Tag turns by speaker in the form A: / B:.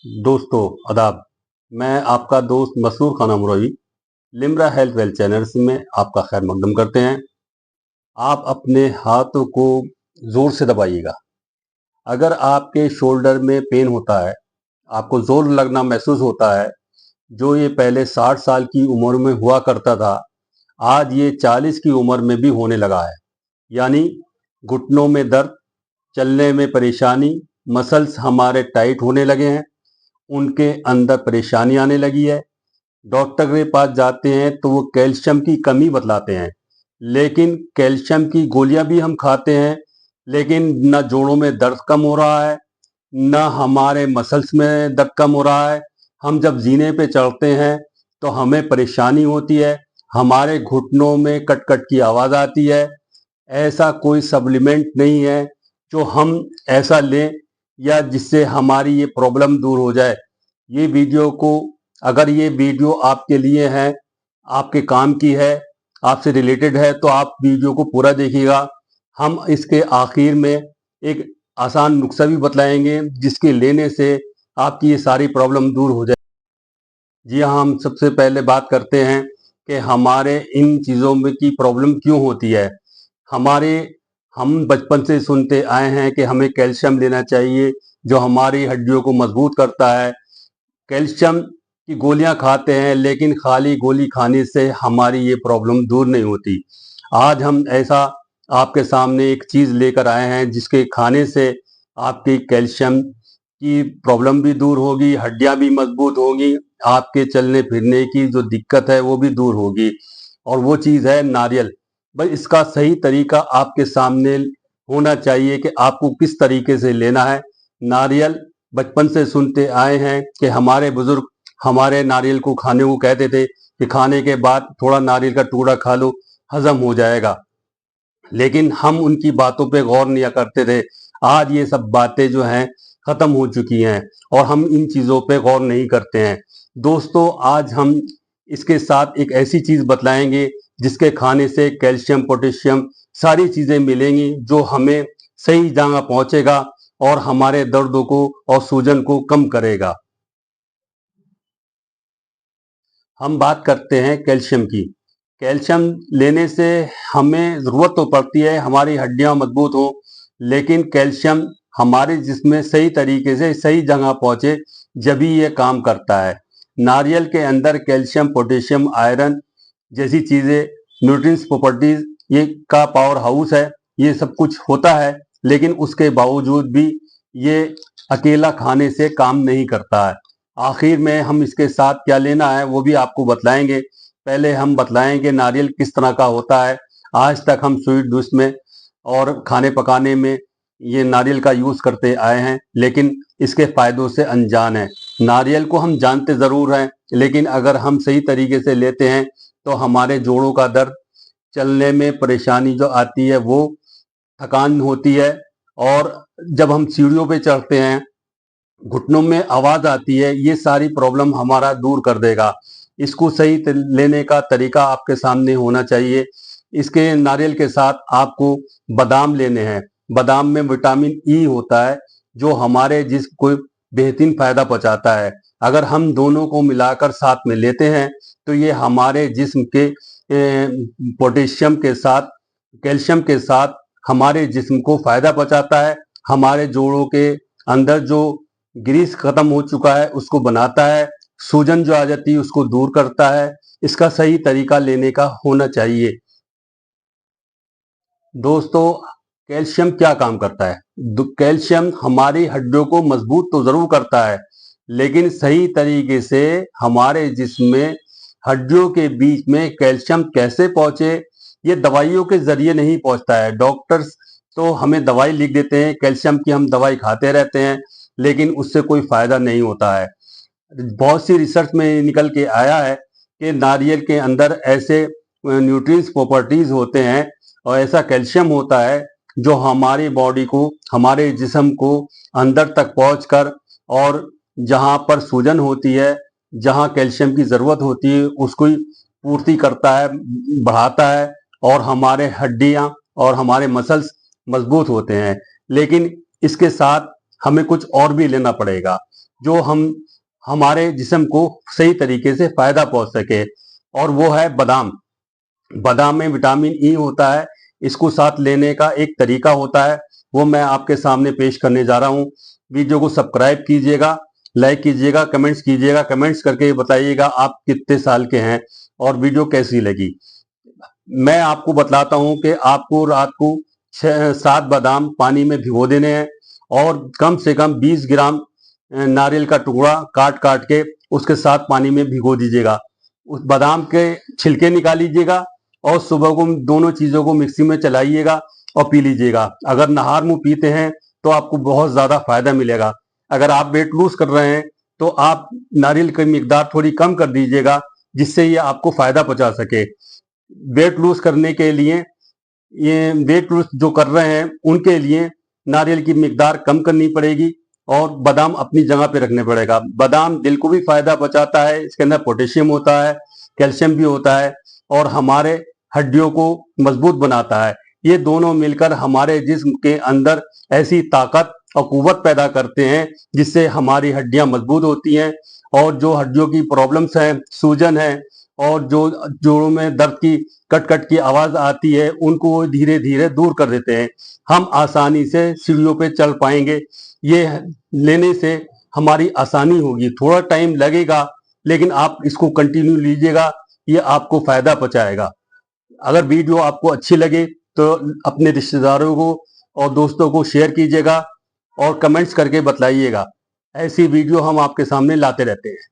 A: दोस्तों आदाब। मैं आपका दोस्त Masroor Khan Amrohi Limra health wealth channels में आपका खैर मकदम करते हैं। आप अपने हाथों को जोर से दबाइएगा। अगर आपके शोल्डर में पेन होता है, आपको जोर लगना महसूस होता है, जो ये पहले 60 साल की उम्र में हुआ करता था, आज ये 40 की उम्र में भी होने लगा है। यानी घुटनों में दर्द, चलने में परेशानी, मसल्स हमारे टाइट होने लगे हैं, उनके अंदर परेशानी आने लगी है। डॉक्टर के पास जाते हैं तो वो कैल्शियम की कमी बतलाते हैं, लेकिन कैल्शियम की गोलियां भी हम खाते हैं, लेकिन न जोड़ों में दर्द कम हो रहा है, न हमारे मसल्स में दर्द कम हो रहा है। हम जब जीने पे चढ़ते हैं तो हमें परेशानी होती है, हमारे घुटनों में कट कट की आवाज़ आती है। ऐसा कोई सप्लीमेंट नहीं है जो हम ऐसा लें या जिससे हमारी ये प्रॉब्लम दूर हो जाए। ये वीडियो को अगर ये वीडियो आपके लिए है, आपके काम की है, आपसे रिलेटेड है, तो आप वीडियो को पूरा देखिएगा। हम इसके आखिर में एक आसान नुस्खा भी बतलाएंगे जिसके लेने से आपकी ये सारी प्रॉब्लम दूर हो जाए। जी हाँ, हम सबसे पहले बात करते हैं कि हमारे इन चीज़ों में की प्रॉब्लम क्यों होती है। हमारे हम बचपन से सुनते आए हैं कि हमें कैल्शियम लेना चाहिए, जो हमारी हड्डियों को मजबूत करता है। कैल्शियम की गोलियां खाते हैं, लेकिन खाली गोली खाने से हमारी ये प्रॉब्लम दूर नहीं होती। आज हम ऐसा आपके सामने एक चीज़ लेकर आए हैं जिसके खाने से आपकी कैल्शियम की प्रॉब्लम भी दूर होगी, हड्डियां भी मजबूत होगी, आपके चलने फिरने की जो दिक्कत है वो भी दूर होगी। और वो चीज़ है नारियल। भाई इसका सही तरीका आपके सामने होना चाहिए कि आपको किस तरीके से लेना है। नारियल बचपन से सुनते आए हैं कि हमारे बुजुर्ग हमारे नारियल को खाने को कहते थे कि खाने के बाद थोड़ा नारियल का टुकड़ा खा लो, हजम हो जाएगा। लेकिन हम उनकी बातों पे गौर नहीं करते थे। आज ये सब बातें जो हैं खत्म हो चुकी हैं और हम इन चीज़ों पे गौर नहीं करते हैं। दोस्तों आज हम इसके साथ एक ऐसी चीज़ बतलाएंगे जिसके खाने से कैल्शियम, पोटेशियम सारी चीज़ें मिलेंगी, जो हमें सही जगह पहुंचेगा और हमारे दर्दों को और सूजन को कम करेगा। हम बात करते हैं कैल्शियम की। कैल्शियम लेने से हमें ज़रूरत तो पड़ती है हमारी हड्डियां मजबूत हो, लेकिन कैल्शियम हमारे जिस्म में सही तरीके से सही जगह पहुंचे जब ही ये काम करता है। नारियल के अंदर कैल्शियम, पोटेशियम, आयरन जैसी चीज़ें, न्यूट्रिएंट्स प्रॉपर्टीज ये का पावर हाउस है। ये सब कुछ होता है, लेकिन उसके बावजूद भी ये अकेला खाने से काम नहीं करता है। आखिर में हम इसके साथ क्या लेना है वो भी आपको बतलाएंगे। पहले हम बतलाएंगे नारियल किस तरह का होता है। आज तक हम स्वीट डिश में और खाने पकाने में ये नारियल का यूज़ करते आए हैं, लेकिन इसके फायदों से अनजान है। नारियल को हम जानते ज़रूर हैं, लेकिन अगर हम सही तरीके से लेते हैं तो हमारे जोड़ों का दर्द, चलने में परेशानी जो आती है वो, थकान होती है, और जब हम सीढ़ियों पे चढ़ते हैं घुटनों में आवाज़ आती है, ये सारी प्रॉब्लम हमारा दूर कर देगा। इसको सही लेने का तरीका आपके सामने होना चाहिए। इसके नारियल के साथ आपको बादाम लेने हैं। बादाम में विटामिन ई होता है, जो हमारे जिस्म को बेहतरीन फायदा पहुंचाता है। अगर हम दोनों को मिलाकर साथ में लेते हैं तो ये हमारे जिस्म के पोटेशियम के साथ, कैल्शियम के साथ हमारे जिस्म को फायदा पहुंचाता है। हमारे जोड़ों के अंदर जो ग्रीस खत्म हो चुका है उसको बनाता है, सूजन जो आ जाती है उसको दूर करता है। इसका सही तरीका लेने का होना चाहिए। दोस्तों कैल्शियम क्या काम करता है? कैल्शियम हमारी हड्डियों को मजबूत तो जरूर करता है, लेकिन सही तरीके से हमारे जिस्म में हड्डियों के बीच में कैल्शियम कैसे पहुंचे, ये दवाइयों के जरिए नहीं पहुंचता है। डॉक्टर्स तो हमें दवाई लिख देते हैं, कैल्शियम की हम दवाई खाते रहते हैं, लेकिन उससे कोई फायदा नहीं होता है। बहुत सी रिसर्च में निकल के आया है कि नारियल के अंदर ऐसे न्यूट्रिएंट्स प्रॉपर्टीज होते हैं और ऐसा कैल्शियम होता है जो हमारी बॉडी को, हमारे जिस्म को अंदर तक पहुंचकर, और जहां पर सूजन होती है, जहां कैल्शियम की ज़रूरत होती है, उसको पूर्ति करता है, बढ़ाता है, और हमारे हड्डियां और हमारे मसल्स मजबूत होते हैं। लेकिन इसके साथ हमें कुछ और भी लेना पड़ेगा। जो हम हमारे जिस्म को सही तरीके से फायदा पहुंच सके, और वो है बादाम। बादाम में विटामिन ई होता है। इसको साथ लेने का एक तरीका होता है, वो मैं आपके सामने पेश करने जा रहा हूँ। वीडियो को सब्सक्राइब कीजिएगा, लाइक कीजिएगा, कमेंट्स कीजिएगा। कमेंट्स करके बताइएगा आप कितने साल के हैं और वीडियो कैसी लगी। मैं आपको बतलाता हूँ कि आपको रात को 6-7 बादाम पानी में भिगो देने हैं, और कम से कम 20 ग्राम नारियल का टुकड़ा काट काट के उसके साथ पानी में भिगो दीजिएगा। उस बादाम के छिलके निकाल लीजिएगा, और सुबह को दोनों चीजों को मिक्सी में चलाइएगा और पी लीजिएगा। अगर नहार मुंह पीते हैं तो आपको बहुत ज्यादा फायदा मिलेगा। अगर आप वेट लूज कर रहे हैं तो आप नारियल की मिकदार थोड़ी कम कर दीजिएगा, जिससे ये आपको फायदा पहुंचा सके। वेट लूज करने के लिए, ये वेट लूज जो कर रहे हैं उनके लिए नारियल की मिकदार कम करनी पड़ेगी, और बादाम अपनी जगह पे रखने पड़ेगा। बादाम दिल को भी फायदा पहुंचाता है, इसके अंदर पोटेशियम होता है, कैल्शियम भी होता है, और हमारे हड्डियों को मजबूत बनाता है। ये दोनों मिलकर हमारे जिस्म के अंदर ऐसी ताकत और कुव्वत पैदा करते हैं जिससे हमारी हड्डियां मजबूत होती हैं, और जो हड्डियों की प्रॉब्लम्स हैं, सूजन है, और जो जोड़ों में दर्द की कट कट की आवाज आती है, उनको वो धीरे धीरे दूर कर देते हैं। हम आसानी से सीढ़ियों पे चल पाएंगे। ये लेने से हमारी आसानी होगी। थोड़ा टाइम लगेगा, लेकिन आप इसको कंटिन्यू लीजिएगा, ये आपको फायदा पहुंचाएगा। अगर वीडियो आपको अच्छी लगे तो अपने रिश्तेदारों को और दोस्तों को शेयर कीजिएगा, और कमेंट्स करके बतलाइएगा। ऐसी वीडियो हम आपके सामने लाते रहते हैं।